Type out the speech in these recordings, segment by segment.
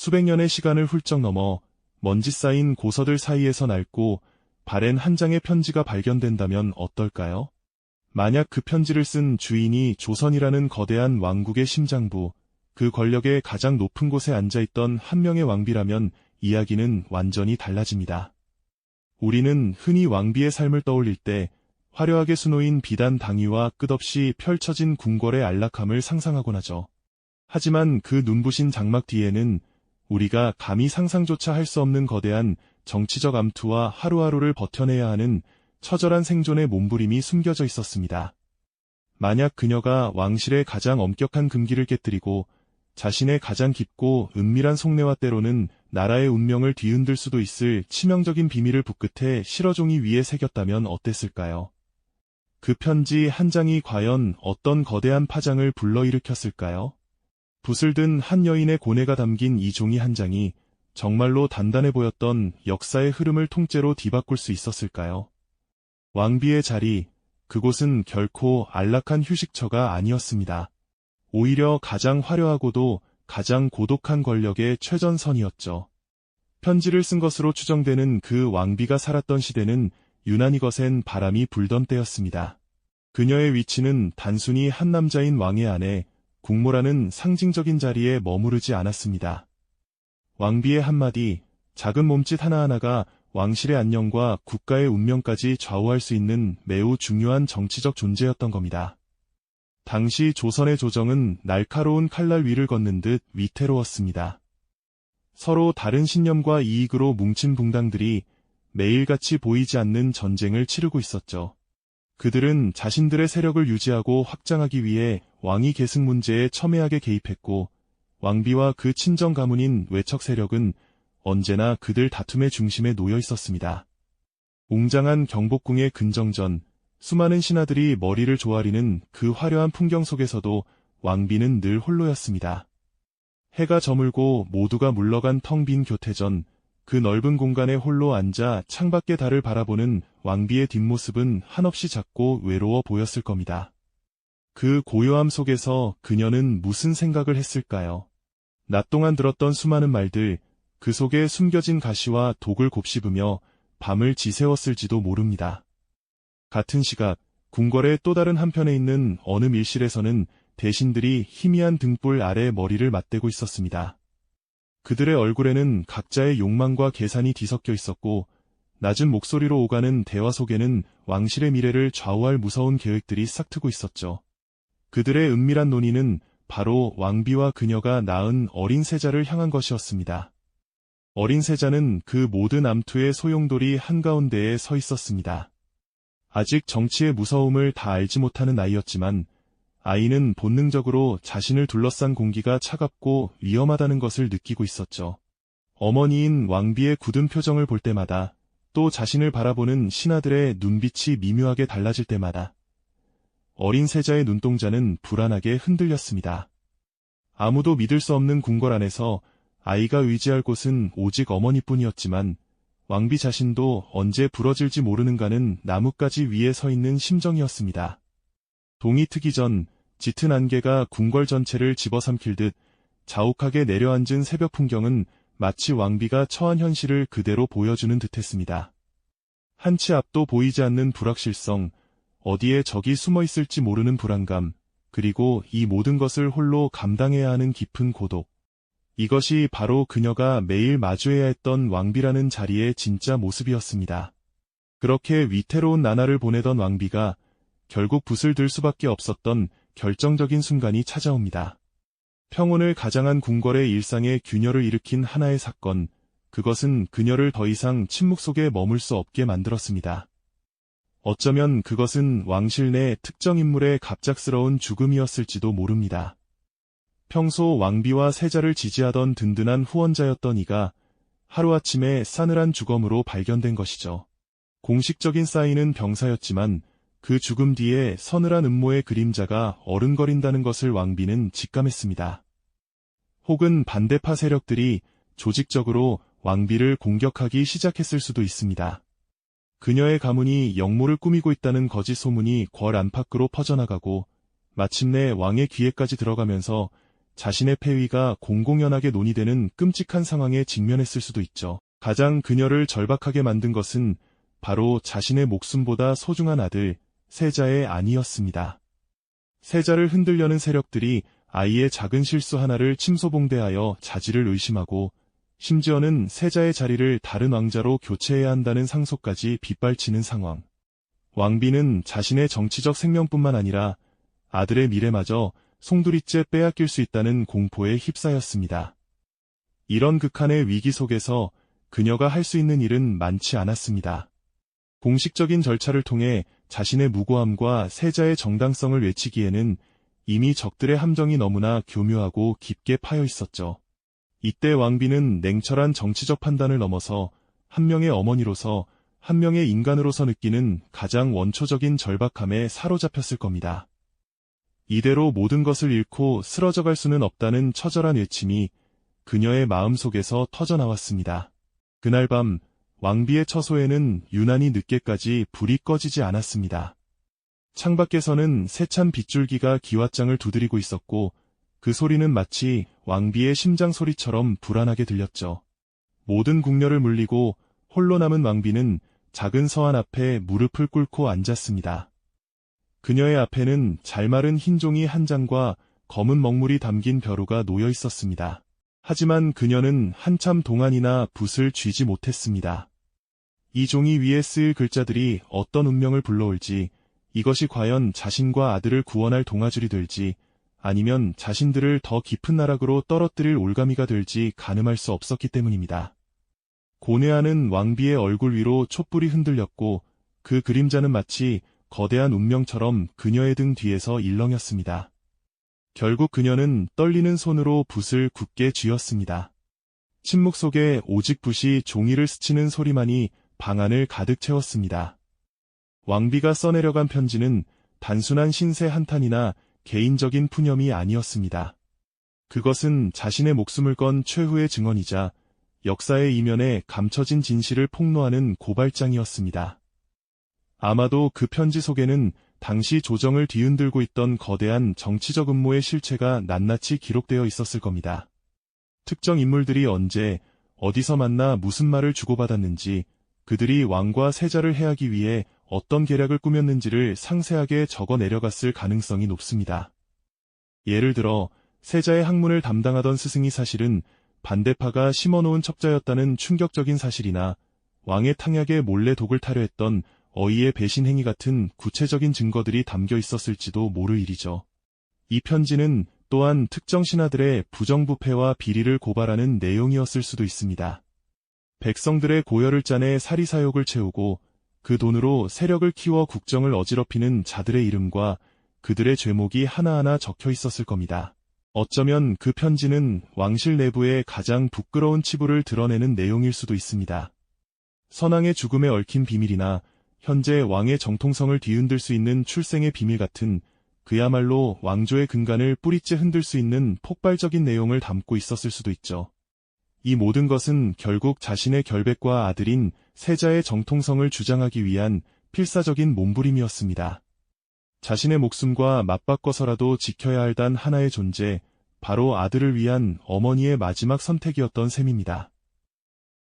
수백 년의 시간을 훌쩍 넘어 먼지 쌓인 고서들 사이에서 낡고 바랜 한 장의 편지가 발견된다면 어떨까요? 만약 그 편지를 쓴 주인이 조선이라는 거대한 왕국의 심장부, 그 권력의 가장 높은 곳에 앉아있던 한 명의 왕비라면 이야기는 완전히 달라집니다. 우리는 흔히 왕비의 삶을 떠올릴 때 화려하게 수놓인 비단 당위와 끝없이 펼쳐진 궁궐의 안락함을 상상하곤 하죠. 하지만 그 눈부신 장막 뒤에는 우리가 감히 상상조차 할 수 없는 거대한 정치적 암투와 하루하루를 버텨내야 하는 처절한 생존의 몸부림이 숨겨져 있었습니다. 만약 그녀가 왕실의 가장 엄격한 금기를 깨뜨리고 자신의 가장 깊고 은밀한 속내와 때로는 나라의 운명을 뒤흔들 수도 있을 치명적인 비밀을 붓끝에 실어종이 위에 새겼다면 어땠을까요? 그 편지 한 장이 과연 어떤 거대한 파장을 불러일으켰을까요? 붓을 든 한 여인의 고뇌가 담긴 이 종이 한 장이 정말로 단단해 보였던 역사의 흐름을 통째로 뒤바꿀 수 있었을까요? 왕비의 자리, 그곳은 결코 안락한 휴식처가 아니었습니다. 오히려 가장 화려하고도 가장 고독한 권력의 최전선이었죠. 편지를 쓴 것으로 추정되는 그 왕비가 살았던 시대는 유난히 거센 바람이 불던 때였습니다. 그녀의 위치는 단순히 한 남자인 왕의 아내, 국모라는 상징적인 자리에 머무르지 않았습니다. 왕비의 한마디, 작은 몸짓 하나하나가 왕실의 안녕과 국가의 운명까지 좌우할 수 있는 매우 중요한 정치적 존재였던 겁니다. 당시 조선의 조정은 날카로운 칼날 위를 걷는 듯 위태로웠습니다. 서로 다른 신념과 이익으로 뭉친 붕당들이 매일같이 보이지 않는 전쟁을 치르고 있었죠. 그들은 자신들의 세력을 유지하고 확장하기 위해 왕위 계승 문제에 첨예하게 개입했고, 왕비와 그 친정 가문인 외척 세력은 언제나 그들 다툼의 중심에 놓여 있었습니다. 웅장한 경복궁의 근정전, 수많은 신하들이 머리를 조아리는 그 화려한 풍경 속에서도 왕비는 늘 홀로였습니다. 해가 저물고 모두가 물러간 텅 빈 교태전, 그 넓은 공간에 홀로 앉아 창밖의 달을 바라보는 왕비의 뒷모습은 한없이 작고 외로워 보였을 겁니다. 그 고요함 속에서 그녀는 무슨 생각을 했을까요? 낮 동안 들었던 수많은 말들, 그 속에 숨겨진 가시와 독을 곱씹으며 밤을 지새웠을지도 모릅니다. 같은 시각, 궁궐의 또 다른 한편에 있는 어느 밀실에서는 대신들이 희미한 등불 아래 머리를 맞대고 있었습니다. 그들의 얼굴에는 각자의 욕망과 계산이 뒤섞여 있었고, 낮은 목소리로 오가는 대화 속에는 왕실의 미래를 좌우할 무서운 계획들이 싹트고 있었죠. 그들의 은밀한 논의는 바로 왕비와 그녀가 낳은 어린 세자를 향한 것이었습니다. 어린 세자는 그 모든 암투의 소용돌이 한가운데에 서 있었습니다. 아직 정치의 무서움을 다 알지 못하는 나이였지만 아이는 본능적으로 자신을 둘러싼 공기가 차갑고 위험하다는 것을 느끼고 있었죠. 어머니인 왕비의 굳은 표정을 볼 때마다, 또 자신을 바라보는 신하들의 눈빛이 미묘하게 달라질 때마다 어린 세자의 눈동자는 불안하게 흔들렸습니다. 아무도 믿을 수 없는 궁궐 안에서 아이가 의지할 곳은 오직 어머니뿐이었지만 왕비 자신도 언제 부러질지 모르는가는 나뭇가지 위에 서 있는 심정이었습니다. 동이 트기 전 짙은 안개가 궁궐 전체를 집어삼킬 듯 자욱하게 내려앉은 새벽 풍경은 마치 왕비가 처한 현실을 그대로 보여주는 듯했습니다. 한치 앞도 보이지 않는 불확실성, 어디에 적이 숨어 있을지 모르는 불안감, 그리고 이 모든 것을 홀로 감당해야 하는 깊은 고독. 이것이 바로 그녀가 매일 마주해야 했던 왕비라는 자리의 진짜 모습이었습니다. 그렇게 위태로운 나날을 보내던 왕비가 결국 붓을 들 수밖에 없었던 결정적인 순간이 찾아옵니다. 평온을 가장한 궁궐의 일상에 균열을 일으킨 하나의 사건, 그것은 그녀를 더 이상 침묵 속에 머물 수 없게 만들었습니다. 어쩌면 그것은 왕실 내 특정 인물의 갑작스러운 죽음이었을지도 모릅니다. 평소 왕비와 세자를 지지하던 든든한 후원자였던 이가 하루아침에 싸늘한 주검으로 발견된 것이죠. 공식적인 사인은 병사였지만 그 죽음 뒤에 서늘한 음모의 그림자가 어른거린다는 것을 왕비는 직감했습니다. 혹은 반대파 세력들이 조직적으로 왕비를 공격하기 시작했을 수도 있습니다. 그녀의 가문이 역모를 꾸미고 있다는 거짓 소문이 궐 안팎으로 퍼져나가고 마침내 왕의 귀에까지 들어가면서 자신의 폐위가 공공연하게 논의되는 끔찍한 상황에 직면했을 수도 있죠. 가장 그녀를 절박하게 만든 것은 바로 자신의 목숨보다 소중한 아들, 세자의 안위였습니다. 세자를 흔들려는 세력들이 아이의 작은 실수 하나를 침소봉대하여 자질을 의심하고 심지어는 세자의 자리를 다른 왕자로 교체해야 한다는 상소까지 빗발치는 상황. 왕비는 자신의 정치적 생명뿐만 아니라 아들의 미래마저 송두리째 빼앗길 수 있다는 공포에 휩싸였습니다. 이런 극한의 위기 속에서 그녀가 할 수 있는 일은 많지 않았습니다. 공식적인 절차를 통해 자신의 무고함과 세자의 정당성을 외치기에는 이미 적들의 함정이 너무나 교묘하고 깊게 파여 있었죠. 이때 왕비는 냉철한 정치적 판단을 넘어서 한 명의 어머니로서 한 명의 인간으로서 느끼는 가장 원초적인 절박함에 사로잡혔을 겁니다. 이대로 모든 것을 잃고 쓰러져갈 수는 없다는 처절한 외침이 그녀의 마음속에서 터져나왔습니다. 그날 밤 왕비의 처소에는 유난히 늦게까지 불이 꺼지지 않았습니다. 창밖에서는 세찬 빗줄기가 기왓장을 두드리고 있었고 그 소리는 마치 왕비의 심장 소리처럼 불안하게 들렸죠. 모든 궁녀를 물리고 홀로 남은 왕비는 작은 서한 앞에 무릎을 꿇고 앉았습니다. 그녀의 앞에는 잘 마른 흰 종이 한 장과 검은 먹물이 담긴 벼루가 놓여 있었습니다. 하지만 그녀는 한참 동안이나 붓을 쥐지 못했습니다. 이 종이 위에 쓰일 글자들이 어떤 운명을 불러올지, 이것이 과연 자신과 아들을 구원할 동아줄이 될지, 아니면 자신들을 더 깊은 나락으로 떨어뜨릴 올가미가 될지 가늠할 수 없었기 때문입니다. 고뇌하는 왕비의 얼굴 위로 촛불이 흔들렸고 그 그림자는 마치 거대한 운명처럼 그녀의 등 뒤에서 일렁였습니다. 결국 그녀는 떨리는 손으로 붓을 굳게 쥐었습니다. 침묵 속에 오직 붓이 종이를 스치는 소리만이 방 안을 가득 채웠습니다. 왕비가 써내려간 편지는 단순한 신세 한탄이나 개인적인 푸념이 아니었습니다. 그것은 자신의 목숨을 건 최후의 증언이자 역사의 이면에 감춰진 진실을 폭로하는 고발장이었습니다. 아마도 그 편지 속에는 당시 조정을 뒤흔들고 있던 거대한 정치적 음모의 실체가 낱낱이 기록되어 있었을 겁니다. 특정 인물들이 언제, 어디서 만나 무슨 말을 주고받았는지, 그들이 왕과 세자를 해하기 위해 어떤 계략을 꾸몄는지를 상세하게 적어 내려갔을 가능성이 높습니다. 예를 들어 세자의 학문을 담당하던 스승이 사실은 반대파가 심어놓은 첩자였다는 충격적인 사실이나 왕의 탕약에 몰래 독을 타려 했던 어이의 배신 행위 같은 구체적인 증거들이 담겨 있었을지도 모를 일이죠. 이 편지는 또한 특정 신하들의 부정부패와 비리를 고발하는 내용이었을 수도 있습니다. 백성들의 고열을 짜내 사리사욕을 채우고 그 돈으로 세력을 키워 국정을 어지럽히는 자들의 이름과 그들의 죄목이 하나하나 적혀 있었을 겁니다. 어쩌면 그 편지는 왕실 내부의 가장 부끄러운 치부를 드러내는 내용일 수도 있습니다. 선왕의 죽음에 얽힌 비밀이나 현재 왕의 정통성을 뒤흔들 수 있는 출생의 비밀 같은 그야말로 왕조의 근간을 뿌리째 흔들 수 있는 폭발적인 내용을 담고 있었을 수도 있죠. 이 모든 것은 결국 자신의 결백과 아들인 세자의 정통성을 주장하기 위한 필사적인 몸부림이었습니다. 자신의 목숨과 맞바꿔서라도 지켜야 할 단 하나의 존재, 바로 아들을 위한 어머니의 마지막 선택이었던 셈입니다.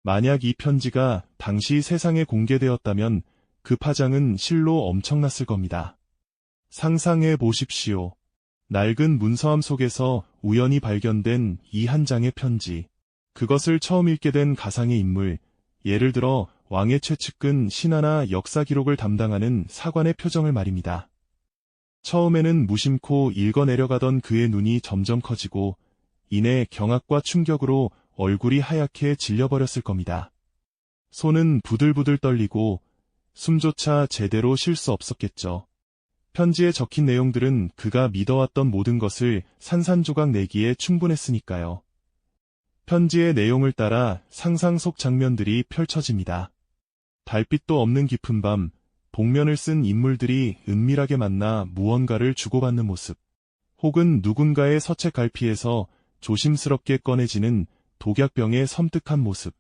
만약 이 편지가 당시 세상에 공개되었다면 그 파장은 실로 엄청났을 겁니다. 상상해 보십시오. 낡은 문서함 속에서 우연히 발견된 이 한 장의 편지. 그것을 처음 읽게 된 가상의 인물, 예를 들어 왕의 최측근 신하나 역사 기록을 담당하는 사관의 표정을 말입니다. 처음에는 무심코 읽어내려가던 그의 눈이 점점 커지고 이내 경악과 충격으로 얼굴이 하얗게 질려버렸을 겁니다. 손은 부들부들 떨리고 숨조차 제대로 쉴 수 없었겠죠. 편지에 적힌 내용들은 그가 믿어왔던 모든 것을 산산조각 내기에 충분했으니까요. 편지의 내용을 따라 상상 속 장면들이 펼쳐집니다. 달빛도 없는 깊은 밤, 복면을 쓴 인물들이 은밀하게 만나 무언가를 주고받는 모습, 혹은 누군가의 서책 갈피에서 조심스럽게 꺼내지는 독약병의 섬뜩한 모습.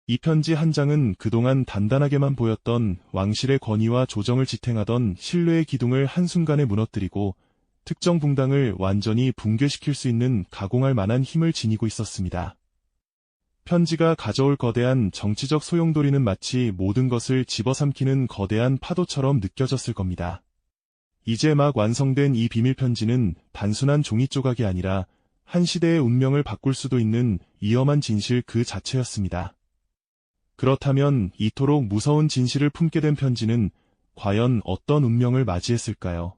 이 편지 한 장은 그동안 단단하게만 보였던 왕실의 권위와 조정을 지탱하던 신뢰의 기둥을 한순간에 무너뜨리고 특정 붕당을 완전히 붕괴시킬 수 있는 가공할 만한 힘을 지니고 있었습니다. 편지가 가져올 거대한 정치적 소용돌이는 마치 모든 것을 집어삼키는 거대한 파도처럼 느껴졌을 겁니다. 이제 막 완성된 이 비밀 편지는 단순한 종이 조각이 아니라 한 시대의 운명을 바꿀 수도 있는 위험한 진실 그 자체였습니다. 그렇다면 이토록 무서운 진실을 품게 된 편지는 과연 어떤 운명을 맞이했을까요?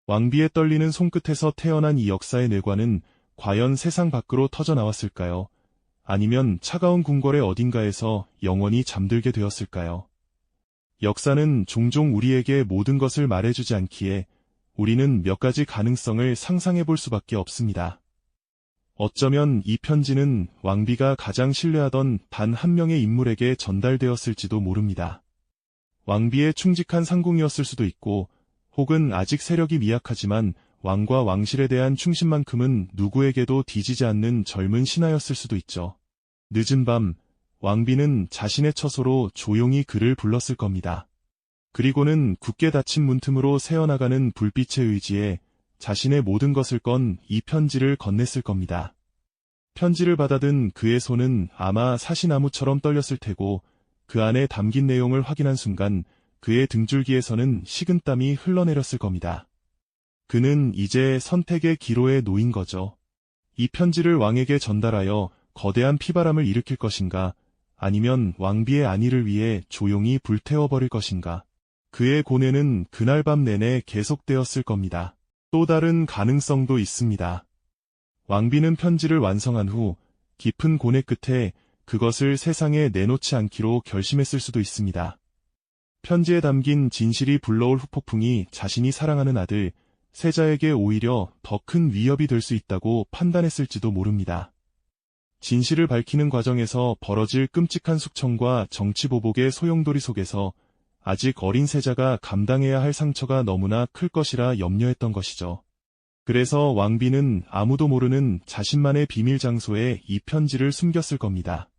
왕비의 떨리는 손끝에서 태어난 이 역사의 뇌관은 과연 세상 밖으로 터져나왔을까요? 아니면 차가운 궁궐의 어딘가에서 영원히 잠들게 되었을까요? 역사는 종종 우리에게 모든 것을 말해주지 않기에 우리는 몇 가지 가능성을 상상해 볼 수밖에 없습니다. 어쩌면 이 편지는 왕비가 가장 신뢰하던 단 한 명의 인물에게 전달되었을지도 모릅니다. 왕비의 충직한 상궁이었을 수도 있고, 혹은 아직 세력이 미약하지만 왕과 왕실에 대한 충신만큼은 누구에게도 뒤지지 않는 젊은 신하였을 수도 있죠. 늦은 밤, 왕비는 자신의 처소로 조용히 그를 불렀을 겁니다. 그리고는 굳게 닫힌 문틈으로 새어나가는 불빛의 의지에 자신의 모든 것을 건 이 편지를 건넸을 겁니다. 편지를 받아든 그의 손은 아마 사시나무처럼 떨렸을 테고, 그 안에 담긴 내용을 확인한 순간 그의 등줄기에서는 식은땀이 흘러내렸을 겁니다. 그는 이제 선택의 기로에 놓인 거죠. 이 편지를 왕에게 전달하여 거대한 피바람을 일으킬 것인가, 아니면 왕비의 안위를 위해 조용히 불태워버릴 것인가. 그의 고뇌는 그날 밤 내내 계속되었을 겁니다. 또 다른 가능성도 있습니다. 왕비는 편지를 완성한 후 깊은 고뇌 끝에 그것을 세상에 내놓지 않기로 결심했을 수도 있습니다. 편지에 담긴 진실이 불러올 후폭풍이 자신이 사랑하는 아들, 세자에게 오히려 더 큰 위협이 될 수 있다고 판단했을지도 모릅니다. 진실을 밝히는 과정에서 벌어질 끔찍한 숙청과 정치보복의 소용돌이 속에서 아직 어린 세자가 감당해야 할 상처가 너무나 클 것이라 염려했던 것이죠. 그래서 왕비는 아무도 모르는 자신만의 비밀 장소에 이 편지를 숨겼을 겁니다.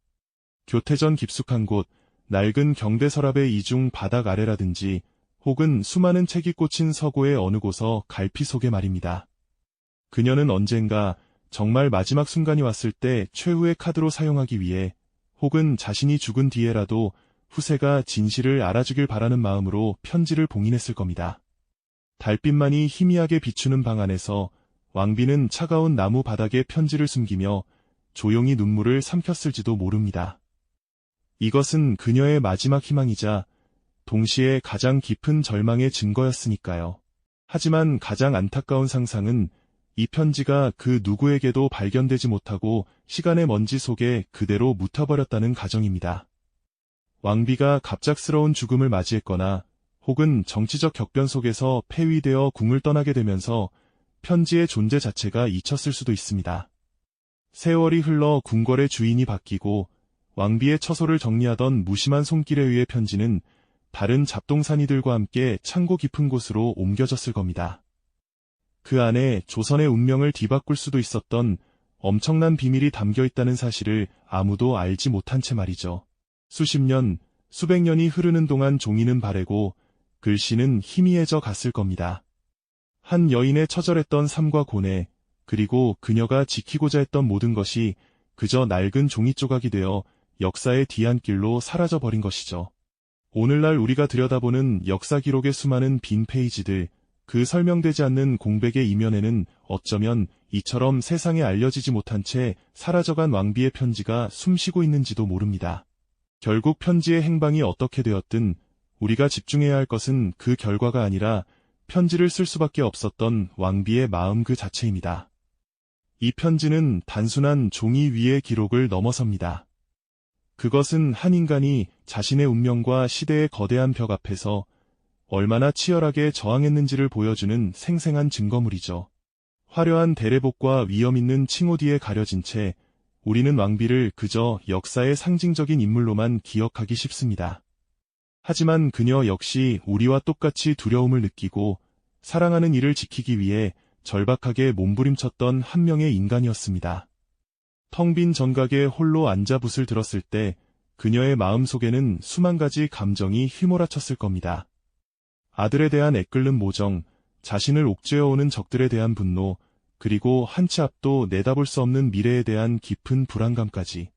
교태전 깊숙한 곳, 낡은 경대 서랍의 이중 바닥 아래라든지 혹은 수많은 책이 꽂힌 서고의 어느 곳 갈피 속에 말입니다. 그녀는 언젠가 정말 마지막 순간이 왔을 때 최후의 카드로 사용하기 위해 혹은 자신이 죽은 뒤에라도 후세가 진실을 알아주길 바라는 마음으로 편지를 봉인했을 겁니다. 달빛만이 희미하게 비추는 방 안에서 왕비는 차가운 나무 바닥에 편지를 숨기며 조용히 눈물을 삼켰을지도 모릅니다. 이것은 그녀의 마지막 희망이자 동시에 가장 깊은 절망의 증거였으니까요. 하지만 가장 안타까운 상상은 이 편지가 그 누구에게도 발견되지 못하고 시간의 먼지 속에 그대로 묻혀버렸다는 가정입니다. 왕비가 갑작스러운 죽음을 맞이했거나 혹은 정치적 격변 속에서 폐위되어 궁을 떠나게 되면서 편지의 존재 자체가 잊혔을 수도 있습니다. 세월이 흘러 궁궐의 주인이 바뀌고 왕비의 처소를 정리하던 무심한 손길에 의해 편지는 다른 잡동사니들과 함께 창고 깊은 곳으로 옮겨졌을 겁니다. 그 안에 조선의 운명을 뒤바꿀 수도 있었던 엄청난 비밀이 담겨 있다는 사실을 아무도 알지 못한 채 말이죠. 수십 년, 수백 년이 흐르는 동안 종이는 바래고 글씨는 희미해져 갔을 겁니다. 한 여인의 처절했던 삶과 고뇌, 그리고 그녀가 지키고자 했던 모든 것이 그저 낡은 종이 조각이 되어 역사의 뒤안길로 사라져버린 것이죠. 오늘날 우리가 들여다보는 역사 기록의 수많은 빈 페이지들, 그 설명되지 않는 공백의 이면에는 어쩌면 이처럼 세상에 알려지지 못한 채 사라져간 왕비의 편지가 숨쉬고 있는지도 모릅니다. 결국 편지의 행방이 어떻게 되었든 우리가 집중해야 할 것은 그 결과가 아니라 편지를 쓸 수밖에 없었던 왕비의 마음 그 자체입니다. 이 편지는 단순한 종이 위의 기록을 넘어섭니다. 그것은 한 인간이 자신의 운명과 시대의 거대한 벽 앞에서 얼마나 치열하게 저항했는지를 보여주는 생생한 증거물이죠. 화려한 대례복과 위험 있는 칭호 뒤에 가려진 채 우리는 왕비를 그저 역사의 상징적인 인물로만 기억하기 쉽습니다. 하지만 그녀 역시 우리와 똑같이 두려움을 느끼고 사랑하는 이를 지키기 위해 절박하게 몸부림쳤던 한 명의 인간이었습니다. 텅 빈 전각에 홀로 앉아 붓을 들었을 때 그녀의 마음속에는 수만 가지 감정이 휘몰아쳤을 겁니다. 아들에 대한 애끓는 모정, 자신을 옥죄어오는 적들에 대한 분노, 그리고 한 치 앞도 내다볼 수 없는 미래에 대한 깊은 불안감까지.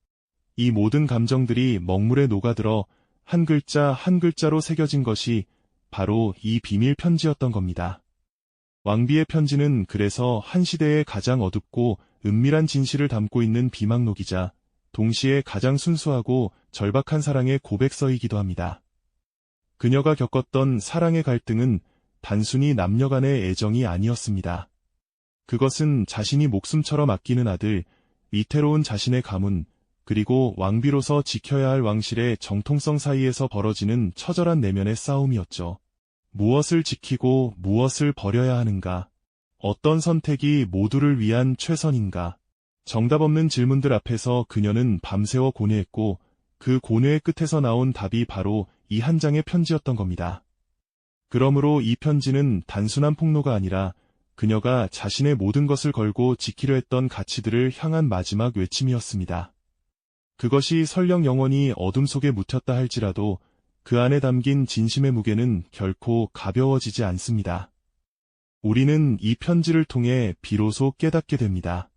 이 모든 감정들이 먹물에 녹아들어 한 글자 한 글자로 새겨진 것이 바로 이 비밀 편지였던 겁니다. 왕비의 편지는 그래서 한 시대의 가장 어둡고 은밀한 진실을 담고 있는 비망록이자 동시에 가장 순수하고 절박한 사랑의 고백서이기도 합니다. 그녀가 겪었던 사랑의 갈등은 단순히 남녀 간의 애정이 아니었습니다. 그것은 자신이 목숨처럼 아끼는 아들, 위태로운 자신의 가문, 그리고 왕비로서 지켜야 할 왕실의 정통성 사이에서 벌어지는 처절한 내면의 싸움이었죠. 무엇을 지키고 무엇을 버려야 하는가? 어떤 선택이 모두를 위한 최선인가? 정답 없는 질문들 앞에서 그녀는 밤새워 고뇌했고 그 고뇌의 끝에서 나온 답이 바로 이 한 장의 편지였던 겁니다. 그러므로 이 편지는 단순한 폭로가 아니라 그녀가 자신의 모든 것을 걸고 지키려 했던 가치들을 향한 마지막 외침이었습니다. 그것이 설령 영원히 어둠 속에 묻혔다 할지라도 그 안에 담긴 진심의 무게는 결코 가벼워지지 않습니다. 우리는 이 편지를 통해 비로소 깨닫게 됩니다.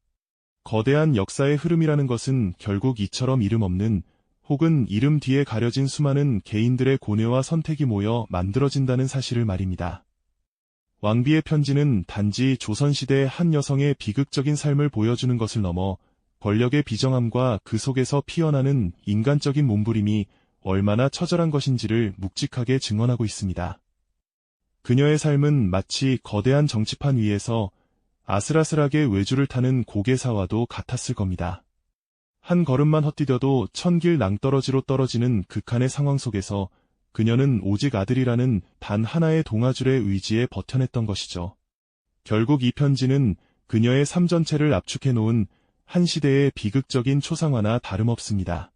거대한 역사의 흐름이라는 것은 결국 이처럼 이름 없는 혹은 이름 뒤에 가려진 수많은 개인들의 고뇌와 선택이 모여 만들어진다는 사실을 말입니다. 왕비의 편지는 단지 조선시대의 한 여성의 비극적인 삶을 보여주는 것을 넘어 권력의 비정함과 그 속에서 피어나는 인간적인 몸부림이 얼마나 처절한 것인지를 묵직하게 증언하고 있습니다. 그녀의 삶은 마치 거대한 정치판 위에서 아슬아슬하게 외주를 타는 고개사와도 같았을 겁니다. 한 걸음만 헛디뎌도 천길 낭떠러지로 떨어지는 극한의 상황 속에서 그녀는 오직 아들이라는 단 하나의 동아줄의 의지에 버텨냈던 것이죠. 결국 이 편지는 그녀의 삶 전체를 압축해 놓은 한 시대의 비극적인 초상화나 다름없습니다.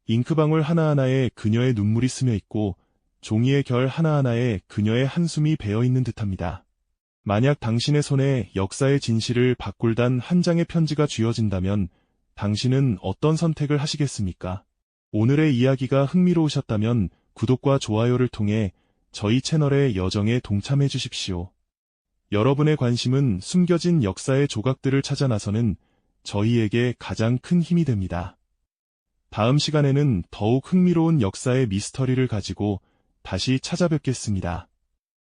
잉크방울 하나하나에 그녀의 눈물이 스며 있고 종이의 결 하나하나에 그녀의 한숨이 배어 있는 듯합니다. 만약 당신의 손에 역사의 진실을 바꿀단 한 장의 편지가 쥐어진다면 당신은 어떤 선택을 하시겠습니까? 오늘의 이야기가 흥미로우셨다면 구독과 좋아요를 통해 저희 채널의 여정에 동참해 주십시오. 여러분의 관심은 숨겨진 역사의 조각들을 찾아 나서는 저희에게 가장 큰 힘이 됩니다. 다음 시간에는 더욱 흥미로운 역사의 미스터리를 가지고 다시 찾아뵙겠습니다.